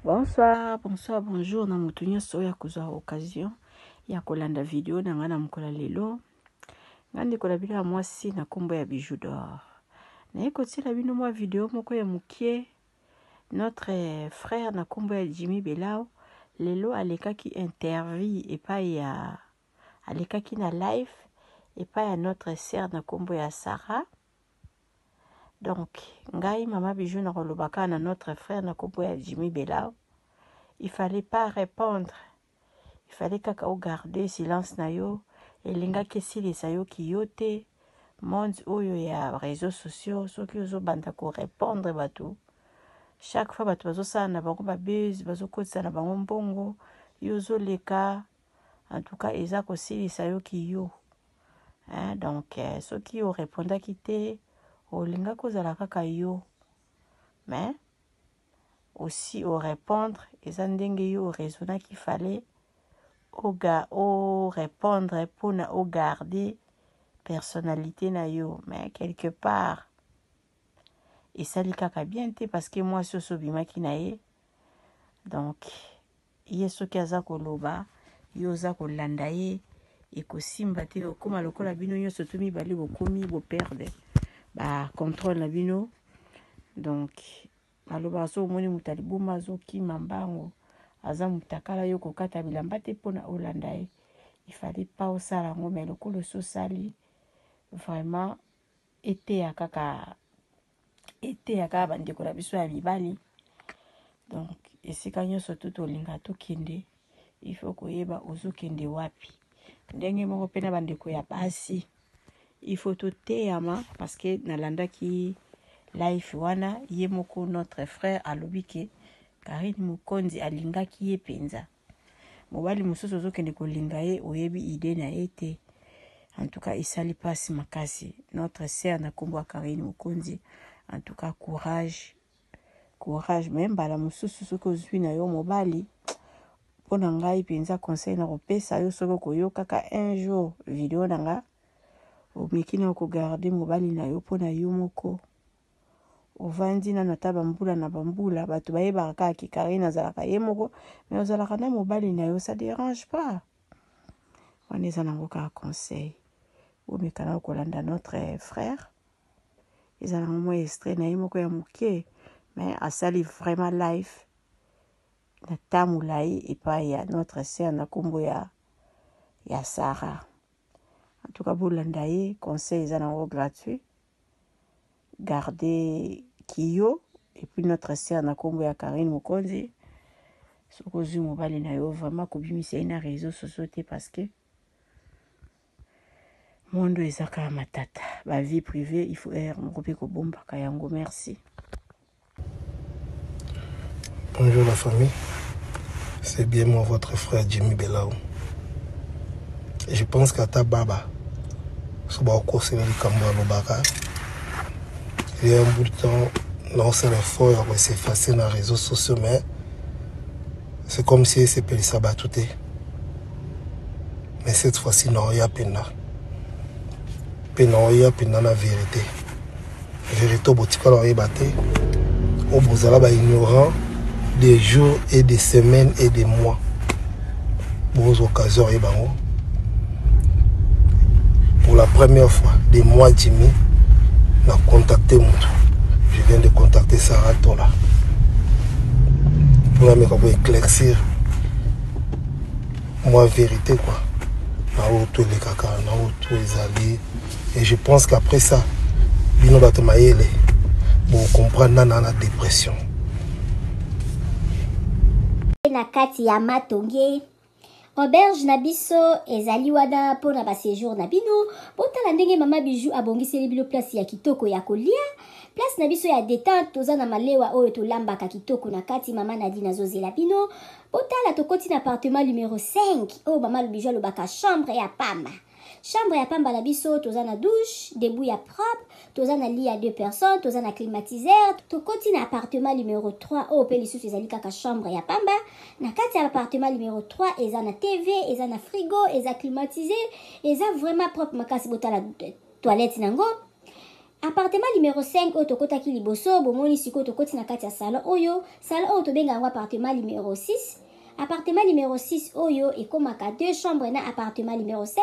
Bonsoir, bonjour. Na mutunya soya kuzwa occasion ya kolanda video na ngana mkola lelo. Ngandi kola bila mwasi na kombo ya bijou d'or. Na eko tila bino mwa video moko ya mukie. Notre frère na kombo ya Jimmy Belao lelo alekaki interview epai ya alekaki na live epai ya notre sœur na kombo ya Sarah. Donc, ngai mama bijou na kolobaka na notre frère na kombo ya Jimmy Belao. Il fallait pas répondre. Il fallait kaka garder silence na yo. Elinga kesili sa yo kiyote. Monde oyo ya réseaux sociaux. Soki ozo banda ko répondre bato. Chaque fois bato bazo sala na bango ba buzz, bazo kotisa na bango mbongo. Yo zo leka. En tout cas, eza ko sili sa yo kiyo. Donc, soki yo répondaki te, olinga kozala kaka yo. Mais aussi au répondre et ndenge yo raisonna qu'il fallait au répondre pour na au garder personnalité na yo, mais quelque part et ça li kaka bien te parce que moi so bimaki na ye. Donc yeso kaza koloba yo za kolanda ye et ko simba te okoma lokola bino nyonso to mibali bokomi bo perdre ba contrôle na bino. Donc aloba so moni mutali buma zo kima mbango aza mutakala yo kokata bilamba te pona olanda ye. Il fallait pas osala ngo mais lokolo so sali vraiment été ya kaka bandeko na biso ya mibali. Donc esika nyonso to tolinga tokende il faut koyeba ozokende wapi ndenge moko pena bandeko ya basi il faut toteyama parce que nalandaki life wana ye moko notre frère alobike Karine Mukonzi alingaki ye penza mobali mususu ozokende kolinga ye oyebi idée na ete. En tout cas isali pasi makasi notre sœur na kombo Karine Mukonzi. En tout cas courage même bala mususu soki ozwi na yo mobali pona ngai penza conseil na kopesa yo soki koyoka ka un jour video na nga omeki na kogarde mobali na yo pona yo moko ovandi na nata bambula na bambula bato bayebaka kaka ki Karine azalaka ye moko mais ozalaka na mobali na yo ça dérange pas. On est en avocat conseil omeka na kolanda notre frère ezalaka mwa extrait na ye moko ya moke mais asali vraiment live na tamulai epai ya notre sœur na kombo ya Sarah. En tout cas bolanda ye conseil eza nango gratuit. Garder Kiyo et puis notre sœur na kombo ya Karine Mukonzi soko zwi mobali na yo vraiment kobimisa na réseaux sociaux te parce que mondo ezaka matata ba vie privée il faut moko pe ko bomba kayango. Merci. Bonjour la famille, c'est bien moi votre frère Jimmy Belao. Et je pense qu'à ta baba so ba ko se le kambo lobaka. Il y a un bout de temps, non, c'est l'effort de s'effacer dans les réseaux sociaux, mais c'est comme si c'est payé ça batouté. Mais cette fois-ci, non, il y a peine. Il y a peine dans la vérité. La vérité, au il batté. Au bozala ignorant des jours et des semaines et des mois. Pour occasions, pour la première fois, des mois, Jimmy n'a contacté mon. Je viens de contacter Sarah Tola pour éclaircir moi vérité quoi. Les caca, les alliés. Et je pense qu'après ça, bino batomayele pour comprendre la dépression. Na kati ya matonge auberge na biso ezali wana pona ba séjour na bino botala ndenge mama bijou abongiseli bilo place ya kitoko ya kolia place na biso ya détente toza na malewa oyo tolambaka kitoko na kati mama Nadine azozela bino botala tokoti na appartement numéro 5 oyo mama bijou alobaka chambre ya pamba. Chambre ya pamba na biso toza na douche, debout ya propre, toza na lit ya 2 personnes, toza na climatiseur, tokoti na appartement numéro 3 o pe lisusu ezali kaka chambre ya pamba. Na kati ya appartement numéro 3 eza na TV, eza na frigo, eza climatisé, eza vraiment propre makasi botala toilette nango. appartement numéro 5 oyo tokotaki liboso bomoni sikoyo tokoti na kati ya salon oyo tobenga yango appartement numéro 6. Appartement numéro 6 oyo ekomaka 2 chambres na appartement numéro 5.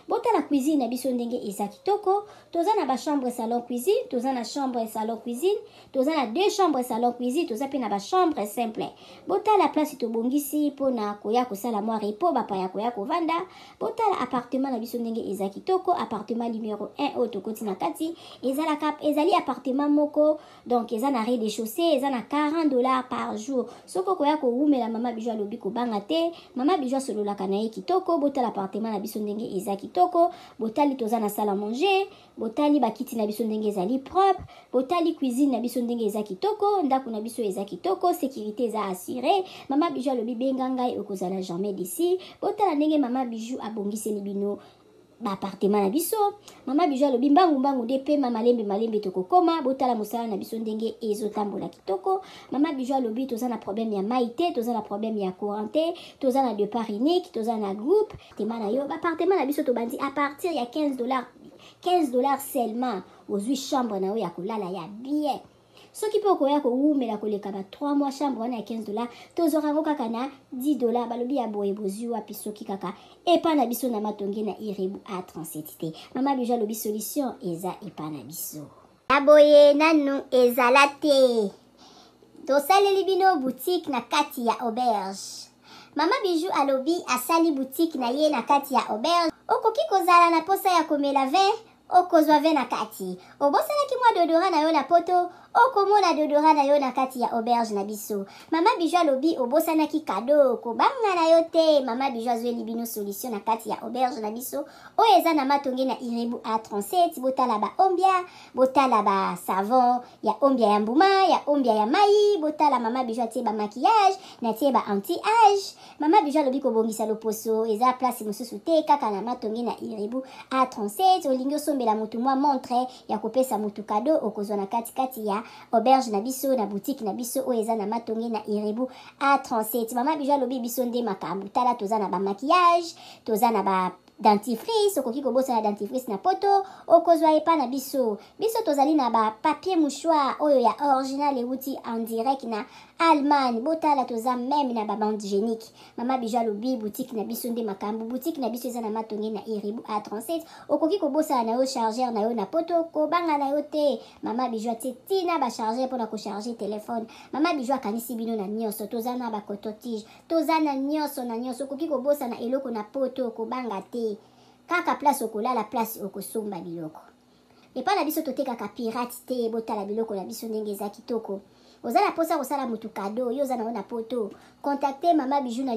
Bota la cuisine na biso ndenge eza kitoko. Toza na ba chambre salon cuisine, toza na chambre salon cuisine, toza na 2 chambres salon cuisine, toza pe na ba chambre simple. Bota la place tobongisi pona koya kosala mwa repos ba pa ya koya kovanda. Bota la appartement na biso ndenge eza kitoko. Appartement numéro 1 oyo tokoti na kati ezali appartement moko, donc eza na rez-de-chaussée, eza na $40 par jour. Soko koya ko umela mama bijou alobi kobanga te, mama bijou sololaka na ye kitoko. Bota l'appartement na biso ndenge eza kitoko. Botali toza na salle à manger, botali bakiti na biso ndenge ezali propre, botali cuisine na biso ndenge eza kitoko, ndako na biso eza kitoko, sécurité eza assurée. Mama bijou alobi benga ngai okozala jamais d'ici. Botala ndenge mama bijou abongiseli bino ba appartement na biso. Mama bijou alobi mbangu de pe malembe tokokoma. Botala mosala na biso ndenge ezotambola kitoko. Mama bijou alobi toza na problème ya maïté, toza na problème ya courant te, toza na départ unique, toza na groupe. Tema na yo ba appartement na biso tobandi à partir ya $15 seulement. Ozwi chambre na yo ya kolala ya bien. Soki pe okoya koumela koleka ba 3 mois chambre wana ya $15, tozorango kaka na $10. Balobi ya boye bozwi wapi soki kaka epa na biso na matonge na Irebu A37 te. Mama bijou alobi solution eza epa na biso. Aboye nanu ezala te. Tosaleli bino boutique na kati ya auberge. Mama bijou alobi asali boutique na ye na kati ya auberge. Okoki kozala na posa ya komela vin, okozwa vin na kati. Obosalaki mwa dodora na yo na poto, okomona dodora na yo na kati ya auberge na biso. Mama bijou alobi obosanaki kado kobanga na yo te. Mama bijou azweli bino solution na kati ya auberge na biso oyo eza na matonge na Irebu A37. Botala ba ombia, botala ba savon ya ombia ya mbuma, ya ombia ya mai. Botala mama bijou atie ba maquillage na tie ba anti-age. Mama bijou alobi kobongisa loposo eza place mosusu te kaka na matonge na Irebu A37. Olingi osombela mutu mwa montre ya kopesa mutu kado okozwa na kati ya auberge na biso na boutique na biso oyo eza na matonge na Irebu A37. Mama bijou alobi biso nde makambo. Tala toza na ba maquillage, toza na ba dentifrice, okoki kobosa na dentifrice na poto okozwa epa na biso. Biso tozali na ba papier mouchoir oyo ya original euti en direct na Allemagne. Botala toza même na ba bande hygiénique. Mama bijou alobi boutique na biso nde makambo. Boutique na biso eza na matonge na Irebu A37. Okoki kobosa na yo chargeur na yo na poto kobanga na yo te. Mama bijou atie tina ba chargeur mpona kocharger telefone. Mama bijou akanisi bino na nyonso. Toza na ba coton-tige, toza na nyonso na nyonso. Okoki kobosa na eloko na poto kobanga te. Kaka place okolala, place okosomba biloko. Epa na biso totekaka pirate te. Botala biloko na biso ndenge eza kitoko. Oza na posa kosala mutu kado, yo oza na poto. Contactez mama bijou na